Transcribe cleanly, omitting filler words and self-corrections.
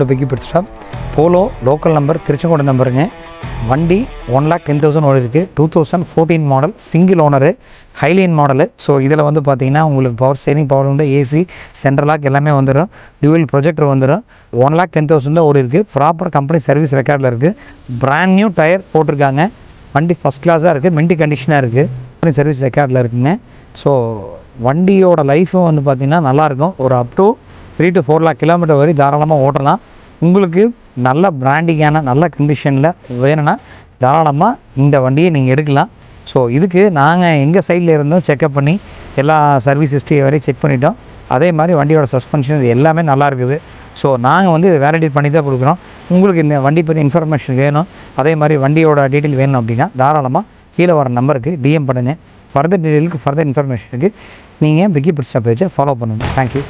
To பிக்கி பெட் stop. Polo local number, Tiruchengode நம்பருங்க. வண்டி 1,10,000 ஓடி இருக்குது. 2014 model, single owner, highline model. So இதில் வந்து பார்த்தீங்கன்னா உங்களுக்கு power steering, power window, AC, central lock எல்லாமே வந்துடும். டியூவல் ப்ரொஜெக்டர் வந்துடும். 1,10,000 தான் ஓடி இருக்குது. ப்ராப்பர் கம்பெனி சர்வீஸ் ரெக்கார்டில் இருக்குது. பிராண்ட் நியூ டயர் போட்டிருக்காங்க. வண்டி ஃபஸ்ட் கிளாஸாக இருக்குது, மென்டி கண்டிஷனாக இருக்குது. கம்பெனி சர்வீஸ் ரெக்கார்டில் இருக்குங்க. ஸோ வண்டியோட லைஃப்பும் வந்து பார்த்திங்கன்னா நல்லாயிருக்கும். ஒரு up to 3 to 4 lakh kilometre வரை தாராளமாக ஓட்டலாம். உங்களுக்கு நல்ல பிராண்டிங்கான நல்ல கண்டிஷனில் வேணும்னா தாராளமாக இந்த வண்டியை நீங்கள் எடுக்கலாம். ஸோ இதுக்கு நாங்கள் எங்கள் சைடில் இருந்தும் செக்அப் பண்ணி எல்லா சர்வீஸ் ஹிஸ்ட்ரி வரையும் செக் பண்ணிட்டோம். அதே மாதிரி வண்டியோட சஸ்பென்ஷன் இது எல்லாமே நல்லா இருக்குது. ஸோ நாங்கள் வந்து வேலிடேட் பண்ணி தான் கொடுக்குறோம். உங்களுக்கு இந்த வண்டி பற்றி இன்ஃபர்மேஷன் வேணும், அதே மாதிரி வண்டியோட டீட்டெயில் வேணும் அப்படின்னா தாராளமாக கீழே வர நம்பருக்கு டிஎம் பண்ணுங்கள். ஃபர்தர் டீட்டெயிலுக்கு, ஃபர்தர் இன்ஃபர்மேஷனுக்கு நீங்கள் பிக்கி பெட் ஸ்டாப் பேஜை ஃபாலோ பண்ணுங்கள். தேங்க்யூ.